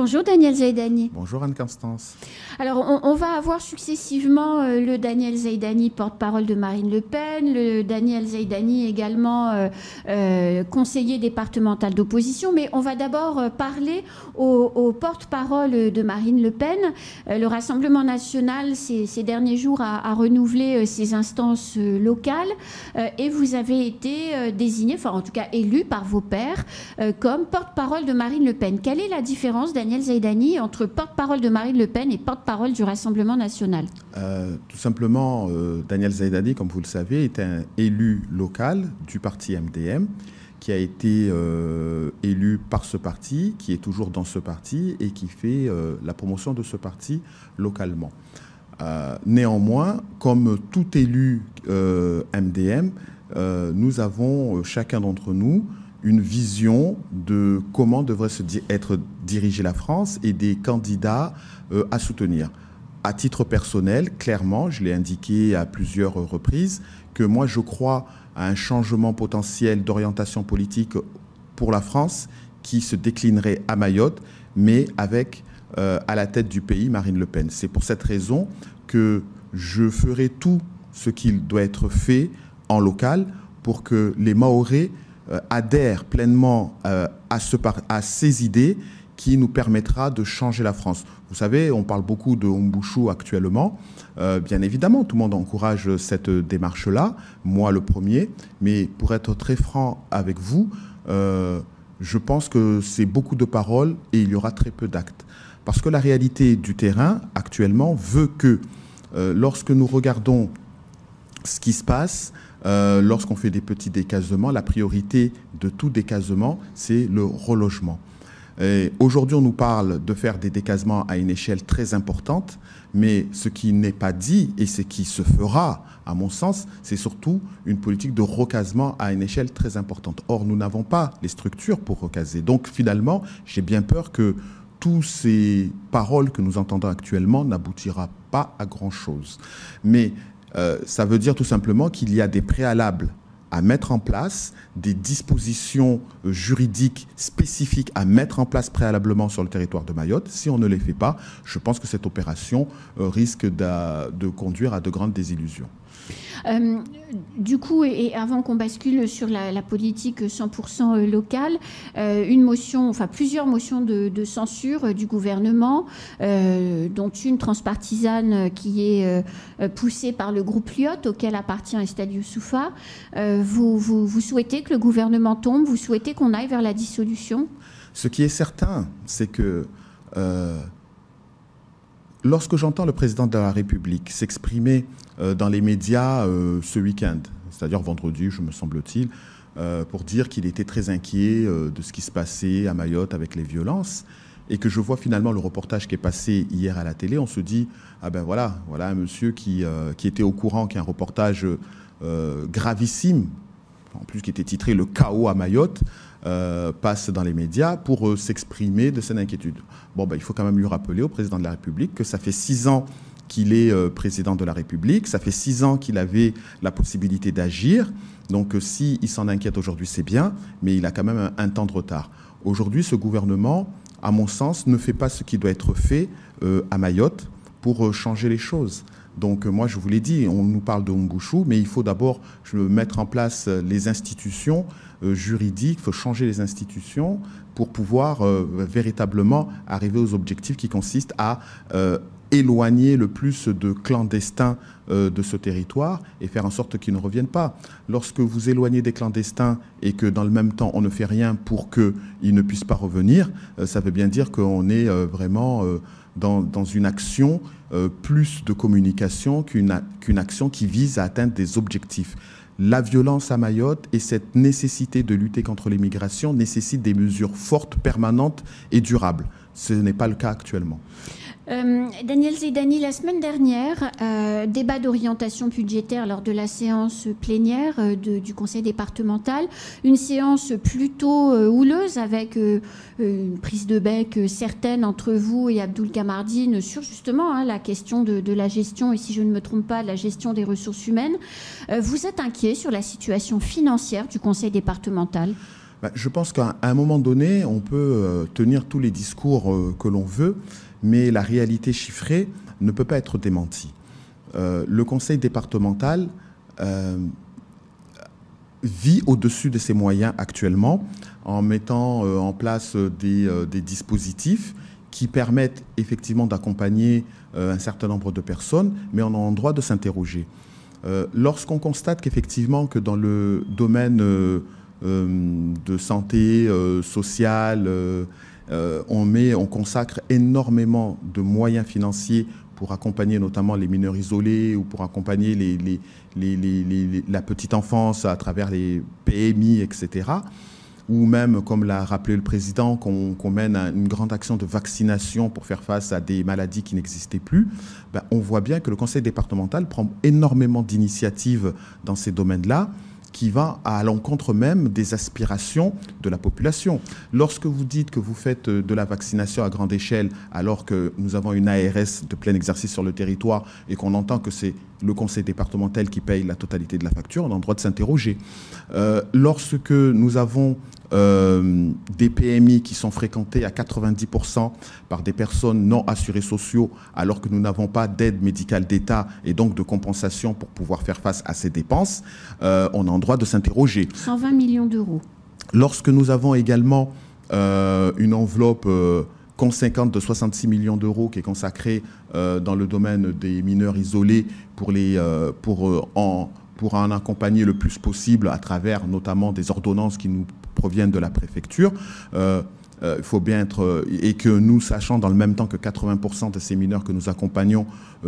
Bonjour Daniel Zaidani. Bonjour Anne-Constance. Alors on va avoir successivement le Daniel Zaidani, porte-parole de Marine Le Pen, le Daniel Zaidani également conseiller départemental d'opposition, mais on va d'abord parler au porte-parole de Marine Le Pen. Le Rassemblement national ces derniers jours a renouvelé ses instances locales et vous avez été désigné, enfin en tout cas élu par vos pairs comme porte-parole de Marine Le Pen. Quelle est la différence, Daniel Zaidani, entre porte-parole de Marine Le Pen et porte-parole du Rassemblement national? Tout simplement, Daniel Zaidani, comme vous le savez, est un élu local du parti MDM qui a été élu par ce parti, qui est toujours dans ce parti et qui fait la promotion de ce parti localement. Néanmoins, comme tout élu MDM, nous avons, chacun d'entre nous, une vision de comment devrait être dirigée la France et des candidats à soutenir. À titre personnel, clairement, je l'ai indiqué à plusieurs reprises, que moi je crois à un changement potentiel d'orientation politique pour la France qui se déclinerait à Mayotte, mais avec à la tête du pays Marine Le Pen. C'est pour cette raison que je ferai tout ce qu'il doit être fait en local pour que les Mahorais adhèrent pleinement à ces idées qui nous permettra de changer la France. Vous savez, on parle beaucoup de Umbushu actuellement. Bien évidemment, tout le monde encourage cette démarche-là, moi le premier. Mais pour être très franc avec vous, je pense que c'est beaucoup de paroles et il y aura très peu d'actes. Parce que la réalité du terrain, actuellement, veut que lorsque nous regardons ce qui se passe, lorsqu'on fait des petits décasements, la priorité de tout décasement, c'est le relogement. Aujourd'hui, on nous parle de faire des décasements à une échelle très importante, mais ce qui n'est pas dit et ce qui se fera, à mon sens, c'est surtout une politique de recasement à une échelle très importante. Or, nous n'avons pas les structures pour recaser. Donc, finalement, j'ai bien peur que toutes ces paroles que nous entendons actuellement n'aboutiront pas à grand-chose. Mais ça veut dire tout simplement qu'il y a des préalables à mettre en place, des dispositions juridiques spécifiques à mettre en place préalablement sur le territoire de Mayotte. Si on ne les fait pas, je pense que cette opération risque de conduire à de grandes désillusions. Du coup, et avant qu'on bascule sur la politique 100% locale, une motion, enfin plusieurs motions de censure du gouvernement, dont une transpartisane qui est poussée par le groupe Lyot, auquel appartient Estelle Youssouffa. Vous souhaitez que le gouvernement tombe? Vous souhaitez qu'on aille vers la dissolution? Ce qui est certain, c'est que lorsque j'entends le président de la République s'exprimer dans les médias ce week-end, c'est-à-dire vendredi, me semble-t-il, pour dire qu'il était très inquiet de ce qui se passait à Mayotte avec les violences, et que je vois finalement le reportage qui est passé hier à la télé, on se dit, ah ben voilà un monsieur qui était au courant qu'il y a un reportage gravissime, en plus qui était titré « Le chaos à Mayotte », passe dans les médias pour s'exprimer de cette inquiétude. Bon, ben, il faut quand même lui rappeler au président de la République que ça fait 6 ans qu'il est président de la République, ça fait 6 ans qu'il avait la possibilité d'agir, donc s'il s'en inquiète aujourd'hui, c'est bien, mais il a quand même un temps de retard. Aujourd'hui, ce gouvernement, à mon sens, ne fait pas ce qui doit être fait à Mayotte pour changer les choses. Donc moi, je vous l'ai dit, on nous parle de Umbushu, mais il faut d'abord mettre en place les institutions juridiques, il faut changer les institutions pour pouvoir véritablement arriver aux objectifs qui consistent à éloigner le plus de clandestins de ce territoire et faire en sorte qu'ils ne reviennent pas. Lorsque vous éloignez des clandestins et que dans le même temps on ne fait rien pour qu'ils ne puissent pas revenir, ça veut bien dire qu'on est vraiment dans une action plus de communication qu'une action qui vise à atteindre des objectifs. La violence à Mayotte et cette nécessité de lutter contre l'immigration nécessitent des mesures fortes, permanentes et durables. Ce n'est pas le cas actuellement. Daniel Zaidani, la semaine dernière, débat d'orientation budgétaire lors de la séance plénière du conseil départemental, une séance plutôt houleuse avec une prise de bec certaine entre vous et Abdoul Kamardine sur justement la question de la gestion, et si je ne me trompe pas, la gestion des ressources humaines. Vous êtes inquiet sur la situation financière du conseil départemental? Je pense qu'à un moment donné, on peut tenir tous les discours que l'on veut, mais la réalité chiffrée ne peut pas être démentie. Le conseil départemental vit au-dessus de ses moyens actuellement en mettant en place des dispositifs qui permettent effectivement d'accompagner un certain nombre de personnes, mais on a le droit de s'interroger. Lorsqu'on constate qu'effectivement que dans le domaine de santé sociale, on consacre énormément de moyens financiers pour accompagner notamment les mineurs isolés ou pour accompagner la petite enfance à travers les PMI, etc. Ou même, comme l'a rappelé le président, qu'on mène une grande action de vaccination pour faire face à des maladies qui n'existaient plus, on voit bien que le conseil départemental prend énormément d'initiatives dans ces domaines-là, qui va à l'encontre même des aspirations de la population. Lorsque vous dites que vous faites de la vaccination à grande échelle, alors que nous avons une ARS de plein exercice sur le territoire et qu'on entend que c'est le conseil départemental qui paye la totalité de la facture, on a le droit de s'interroger. Lorsque nous avons des PMI qui sont fréquentés à 90% par des personnes non assurées sociaux, alors que nous n'avons pas d'aide médicale d'État et donc de compensation pour pouvoir faire face à ces dépenses, on a le droit de s'interroger. 120 millions d'euros. Lorsque nous avons également une enveloppe conséquente de 66 millions d'euros qui est consacrée dans le domaine des mineurs isolés pour en accompagner le plus possible à travers notamment des ordonnances qui nous proviennent de la préfecture. Il faut bien être... Et que nous sachons dans le même temps que 80% de ces mineurs que nous accompagnons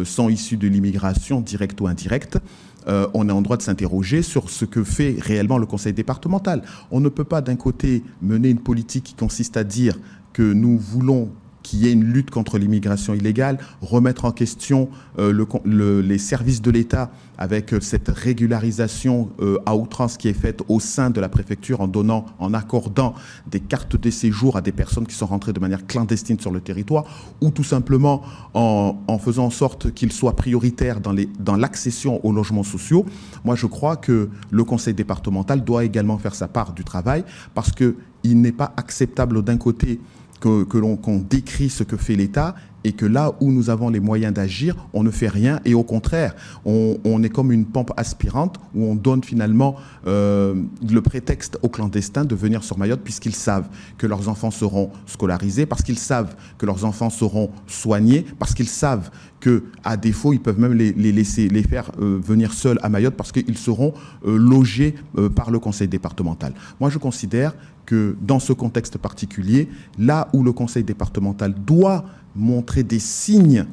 sont issus de l'immigration, directe ou indirecte. On est en droit de s'interroger sur ce que fait réellement le conseil départemental. On ne peut pas d'un côté mener une politique qui consiste à dire que nous voulons qu'il y ait une lutte contre l'immigration illégale, remettre en question les services de l'État avec cette régularisation à outrance qui est faite au sein de la préfecture en accordant des cartes de séjour à des personnes qui sont rentrées de manière clandestine sur le territoire, ou tout simplement en faisant en sorte qu'ils soient prioritaires dans l'accession aux logements sociaux. Moi, je crois que le conseil départemental doit également faire sa part du travail, parce qu'il n'est pas acceptable d'un côté qu'on décrit ce que fait l'État et que là où nous avons les moyens d'agir, on ne fait rien et au contraire, on est comme une pompe aspirante où on donne finalement le prétexte aux clandestins de venir sur Mayotte puisqu'ils savent que leurs enfants seront scolarisés, parce qu'ils savent que leurs enfants seront soignés, parce qu'ils savent qu'à défaut, ils peuvent même les faire venir seuls à Mayotte parce qu'ils seront logés par le conseil départemental. Moi, je considère que dans ce contexte particulier, là où le conseil départemental doit montrer des signes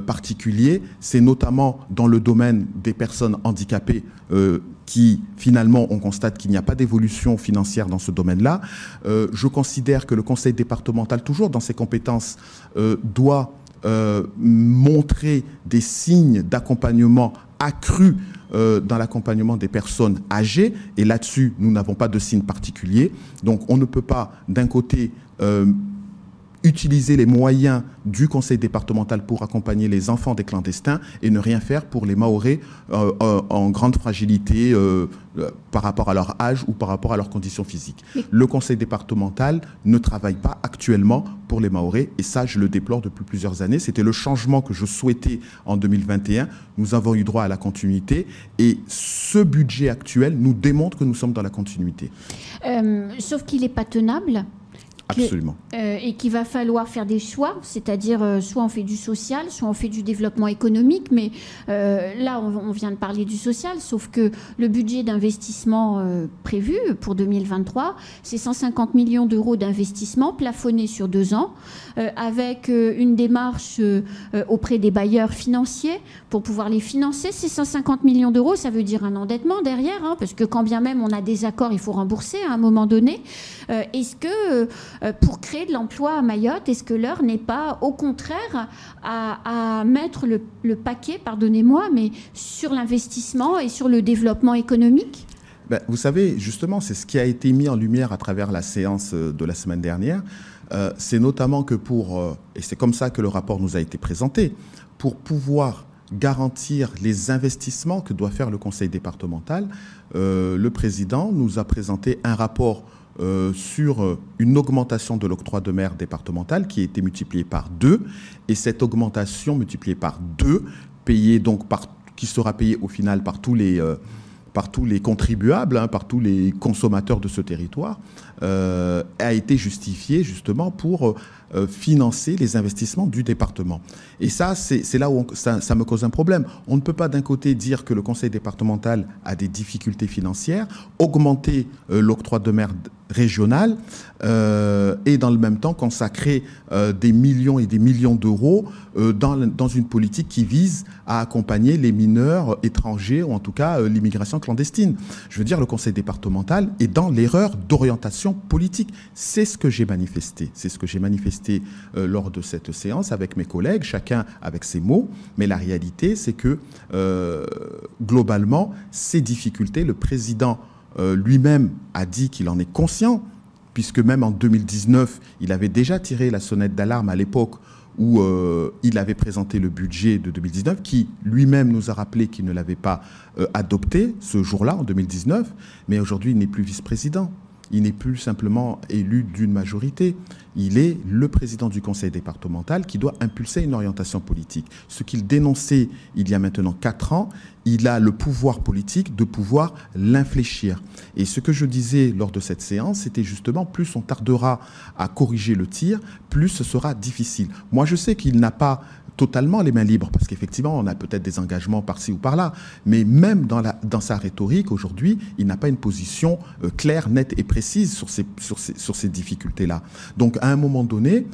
particuliers, c'est notamment dans le domaine des personnes handicapées qui, finalement, on constate qu'il n'y a pas d'évolution financière dans ce domaine-là. Je considère que le conseil départemental, toujours dans ses compétences, doit montrer des signes d'accompagnement accru dans l'accompagnement des personnes âgées. Et là-dessus, nous n'avons pas de signe particulier. Donc, on ne peut pas, d'un côté, utiliser les moyens du conseil départemental pour accompagner les enfants des clandestins et ne rien faire pour les Mahorais en grande fragilité par rapport à leur âge ou par rapport à leurs conditions physiques. Le conseil départemental ne travaille pas actuellement pour les Mahorais et ça, je le déplore depuis plusieurs années. C'était le changement que je souhaitais en 2021. Nous avons eu droit à la continuité et ce budget actuel nous démontre que nous sommes dans la continuité. Sauf qu'il n'est pas tenable. Absolument. Et qu'il va falloir faire des choix, c'est-à-dire soit on fait du social, soit on fait du développement économique, mais là on vient de parler du social, sauf que le budget d'investissement prévu pour 2023, c'est 150 millions d'euros d'investissement plafonné sur 2 ans, avec une démarche auprès des bailleurs financiers pour pouvoir les financer. Ces 150 millions d'euros, ça veut dire un endettement derrière, hein, parce que quand bien même on a des accords, il faut rembourser à un moment donné. Est-ce que pour créer de l'emploi à Mayotte, est-ce que l'heure n'est pas au contraire à mettre le paquet, pardonnez-moi, mais sur l'investissement et sur le développement économique ? Vous savez, justement, c'est ce qui a été mis en lumière à travers la séance de la semaine dernière. C'est notamment que et c'est comme ça que le rapport nous a été présenté, pour pouvoir garantir les investissements que doit faire le conseil départemental, le président nous a présenté un rapport sur une augmentation de l'octroi de mer départemental qui a été multipliée par 2. Et cette augmentation multipliée par 2, qui sera payée au final par tous les contribuables, hein, par tous les consommateurs de ce territoire, a été justifiée justement pour financer les investissements du département. Et ça, c'est là où ça me cause un problème. On ne peut pas d'un côté dire que le conseil départemental a des difficultés financières, augmenter l'octroi de mer régional et dans le même temps consacrer des millions et des millions d'euros dans une politique qui vise à accompagner les mineurs étrangers ou en tout cas l'immigration clandestine. Je veux dire, le conseil départemental est dans l'erreur d'orientation politique. C'est ce que j'ai manifesté. C'est ce que j'ai manifesté lors de cette séance avec mes collègues, chacun avec ses mots. Mais la réalité, c'est que globalement, ces difficultés, le président lui-même a dit qu'il en est conscient, puisque même en 2019, il avait déjà tiré la sonnette d'alarme à l'époque où il avait présenté le budget de 2019, qui lui-même nous a rappelé qu'il ne l'avait pas adopté ce jour-là, en 2019, mais aujourd'hui, il n'est plus vice-président. Il n'est plus simplement élu d'une majorité. Il est le président du conseil départemental qui doit impulser une orientation politique. Ce qu'il dénonçait il y a maintenant 4 ans, il a le pouvoir politique de pouvoir l'infléchir. Et ce que je disais lors de cette séance, c'était justement plus on tardera à corriger le tir, plus ce sera difficile. Moi, je sais qu'il n'a pas totalement les mains libres, parce qu'effectivement, on a peut-être des engagements par-ci ou par-là, mais même dans sa rhétorique, aujourd'hui, il n'a pas une position claire, nette et précise sur ces difficultés-là. Donc, à un moment donné,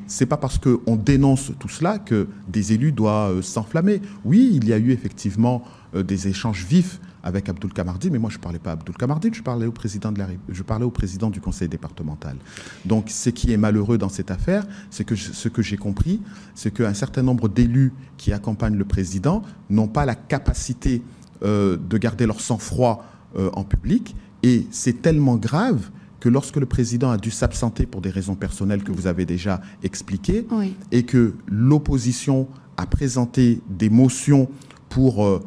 c'est pas parce qu'on dénonce tout cela que des élus doivent s'enflammer. Oui, il y a eu effectivement des échanges vifs avec Abdoul Kamardine, mais moi je ne parlais pas à Abdoul Kamardine, je parlais au président du conseil départemental. Donc ce qui est malheureux dans cette affaire, c'est que ce que j'ai compris, c'est qu'un certain nombre d'élus qui accompagnent le président n'ont pas la capacité de garder leur sang-froid en public, et c'est tellement grave que lorsque le président a dû s'absenter pour des raisons personnelles que vous avez déjà expliquées, oui, et que l'opposition a présenté des motions pour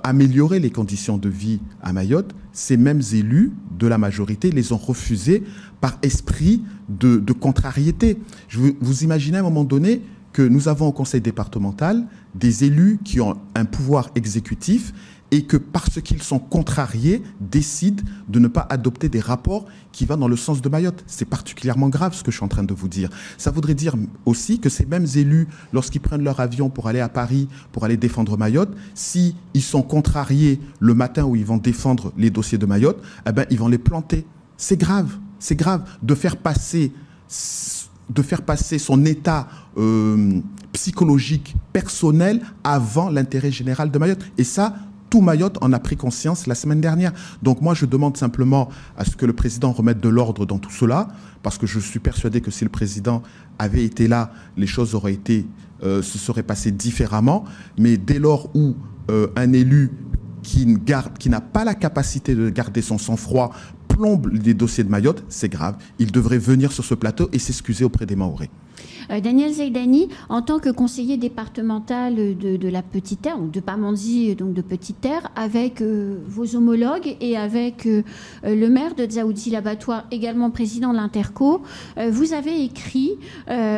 améliorer les conditions de vie à Mayotte, ces mêmes élus de la majorité les ont refusés par esprit de contrariété. Vous imaginez à un moment donné que nous avons au conseil départemental des élus qui ont un pouvoir exécutif et que parce qu'ils sont contrariés, décident de ne pas adopter des rapports qui vont dans le sens de Mayotte. C'est particulièrement grave ce que je suis en train de vous dire. Ça voudrait dire aussi que ces mêmes élus, lorsqu'ils prennent leur avion pour aller à Paris, pour aller défendre Mayotte, s'ils sont contrariés le matin où ils vont défendre les dossiers de Mayotte, eh ben, ils vont les planter. C'est grave de faire passer son état psychologique, personnel, avant l'intérêt général de Mayotte. Et ça, tout Mayotte en a pris conscience la semaine dernière. Donc moi, je demande simplement à ce que le président remette de l'ordre dans tout cela, parce que je suis persuadé que si le président avait été là, les choses se seraient passées différemment. Mais dès lors où un élu qui n'a pas la capacité de garder son sang-froid plombe les dossiers de Mayotte, c'est grave. Il devrait venir sur ce plateau et s'excuser auprès des Mahorais. Daniel Zaidani, en tant que conseiller départemental de la Petite Terre, ou de Pamandzi, donc de Petite Terre, avec vos homologues et avec le maire de Dzaoudzi l'Abattoir, également président de l'Interco, vous avez écrit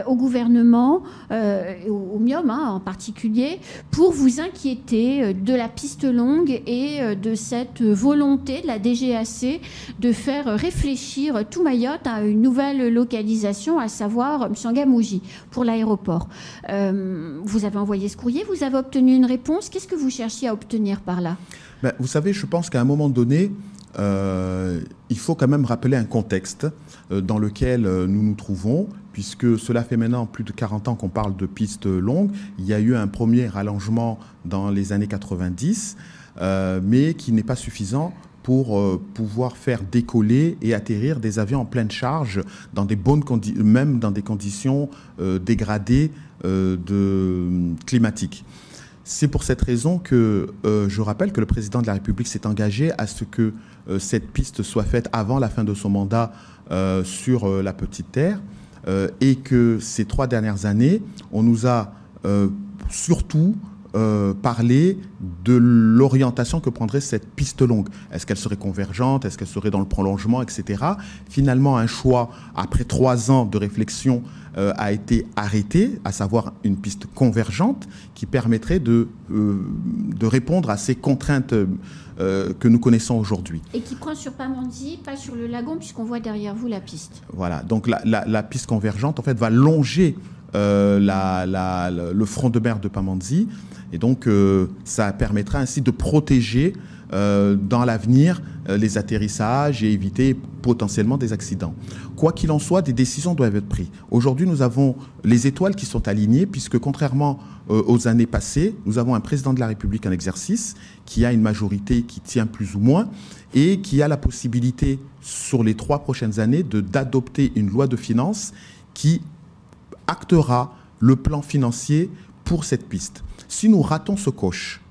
au gouvernement, au MIOM en particulier, pour vous inquiéter de la piste longue et de cette volonté de la DGAC de faire réfléchir tout Mayotte à une nouvelle localisation, à savoir Msangamouji, pour l'aéroport. Vous avez envoyé ce courrier, vous avez obtenu une réponse. Qu'est-ce que vous cherchiez à obtenir par là? Vous savez, je pense qu'à un moment donné, il faut quand même rappeler un contexte dans lequel nous nous trouvons, puisque cela fait maintenant plus de 40 ans qu'on parle de pistes longues. Il y a eu un premier allongement dans les années 90, mais qui n'est pas suffisant pour pouvoir faire décoller et atterrir des avions en pleine charge dans des même dans des conditions dégradées climatiques. C'est pour cette raison que je rappelle que le président de la République s'est engagé à ce que cette piste soit faite avant la fin de son mandat sur la Petite Terre et que ces 3 dernières années, on nous a surtout parler de l'orientation que prendrait cette piste longue. Est-ce qu'elle serait convergente? Est-ce qu'elle serait dans le prolongement, etc. Finalement, un choix, après 3 ans de réflexion, a été arrêté, à savoir une piste convergente qui permettrait de répondre à ces contraintes que nous connaissons aujourd'hui. Et qui prend sur Pamandzi, pas sur le lagon, puisqu'on voit derrière vous la piste. Voilà, donc la piste convergente, en fait, va longer le front de mer de Pamandzi, et donc ça permettra ainsi de protéger dans l'avenir les atterrissages et éviter potentiellement des accidents. Quoi qu'il en soit, des décisions doivent être prises. Aujourd'hui, nous avons les étoiles qui sont alignées, puisque contrairement aux années passées, nous avons un président de la République en exercice qui a une majorité qui tient plus ou moins et qui a la possibilité, sur les 3 prochaines années, d'adopter une loi de finances qui actera le plan financier pour cette piste. Si nous ratons ce coche,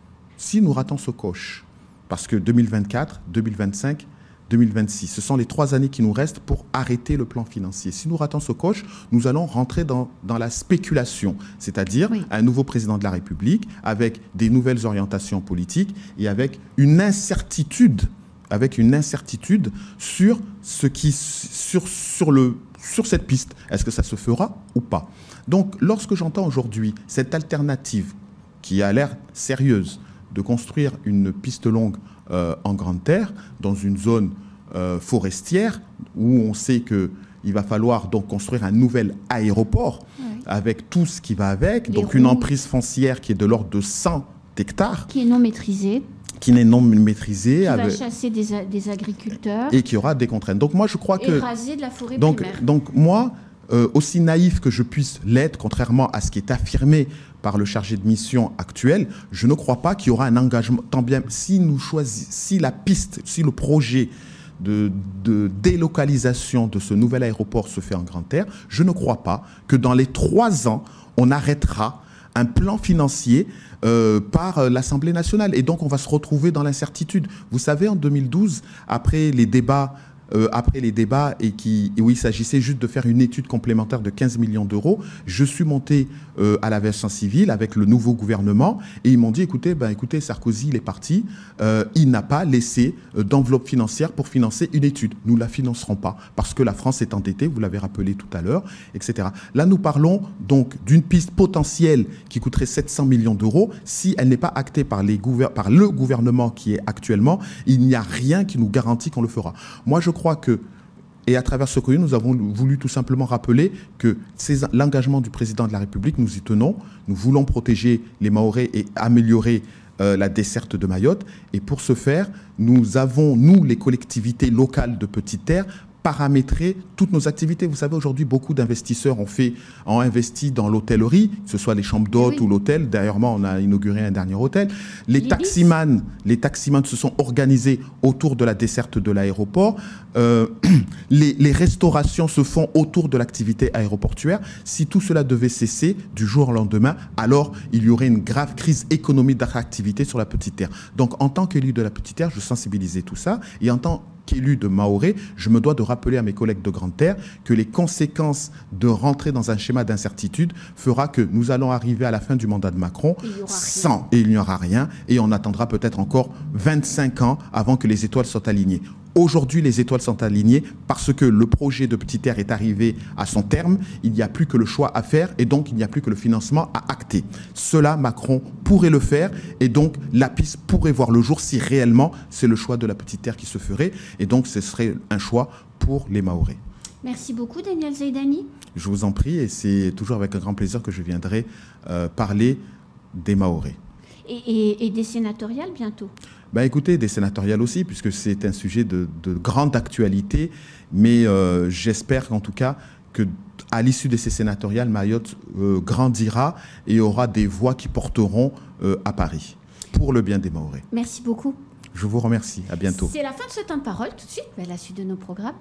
parce que 2024, 2025, 2026, ce sont les 3 années qui nous restent pour arrêter le plan financier. Si nous ratons ce coche, nous allons rentrer dans la spéculation, c'est-à-dire un nouveau président de la République avec des nouvelles orientations politiques et avec une incertitude sur cette piste. Est-ce que ça se fera ou pas? Donc, lorsque j'entends aujourd'hui cette alternative qui a l'air sérieuse de construire une piste longue en Grande Terre, dans une zone forestière, où on sait qu'il va falloir donc construire un nouvel aéroport, avec tout ce qui va avec, donc une emprise foncière qui est de l'ordre de 100 hectares. Qui est non maîtrisée. Qui n'est non maîtrisée. Qui va chasser des agriculteurs. Et qui aura des contraintes. Donc moi, je crois que... Et raser de la forêt primaire. Donc moi, aussi naïf que je puisse l'être, contrairement à ce qui est affirmé par le chargé de mission actuel, je ne crois pas qu'il y aura un engagement, tant bien si le projet de délocalisation de ce nouvel aéroport se fait en Grande Terre, je ne crois pas que dans les 3 ans, on arrêtera un plan financier par l'Assemblée nationale. Et donc, on va se retrouver dans l'incertitude. Vous savez, en 2012, après les débats où il s'agissait juste de faire une étude complémentaire de 15 millions d'euros, je suis monté à l'aviation civile avec le nouveau gouvernement et ils m'ont dit, écoutez, Sarkozy, il est parti, il n'a pas laissé d'enveloppe financière pour financer une étude. Nous ne la financerons pas parce que la France est endettée, vous l'avez rappelé tout à l'heure, etc. Là, nous parlons donc d'une piste potentielle qui coûterait 700 millions d'euros. Si elle n'est pas actée par le gouvernement qui est actuellement, il n'y a rien qui nous garantit qu'on le fera. Moi, je crois que, et à travers ce courrier, nous avons voulu tout simplement rappeler que l'engagement du président de la République, nous y tenons. Nous voulons protéger les Mahorais et améliorer la desserte de Mayotte. Et pour ce faire, nous avons, nous, les collectivités locales de Petite Terre, paramétrer toutes nos activités. Vous savez, aujourd'hui, beaucoup d'investisseurs ont investi dans l'hôtellerie, que ce soit les chambres d'hôtes ou l'hôtel. D'ailleurs, on a inauguré un dernier hôtel. Les taximans se sont organisés autour de la desserte de l'aéroport. Les restaurations se font autour de l'activité aéroportuaire. Si tout cela devait cesser du jour au lendemain, alors il y aurait une grave crise économique d'attractivité sur la Petite Terre. Donc, en tant qu'élu de la Petite Terre, je sensibilisais tout ça. Et en tant qu'élu de Mahorais, je me dois de rappeler à mes collègues de Grande Terre que les et de rentrer dans un schéma d'incertitude fera que nous allons arriver à la fin du mandat de Macron et il n'y aura rien et on attendra peut-être encore 25 ans avant que les étoiles soient alignées. Aujourd'hui, les étoiles sont alignées parce que le projet de Petite Terre est arrivé à son terme. Il n'y a plus que le choix à faire et donc il n'y a plus que le financement à acter. Cela, Macron pourrait le faire et donc la piste pourrait voir le jour si réellement c'est le choix de la Petite Terre qui se ferait. Et donc ce serait un choix pour les Mahorais. Merci beaucoup, Daniel Zaidani. Je vous en prie et c'est toujours avec un grand plaisir que je viendrai parler des Mahorais. Et des sénatoriales bientôt? Écoutez, des sénatoriales aussi, puisque c'est un sujet de grande actualité, mais j'espère qu'en tout cas, qu'à l'issue de ces sénatoriales, Mayotte grandira et aura des voix qui porteront à Paris, pour le bien des Mahorais. Merci beaucoup. Je vous remercie, à bientôt. C'est la fin de ce temps de parole, tout de suite, la suite de nos programmes.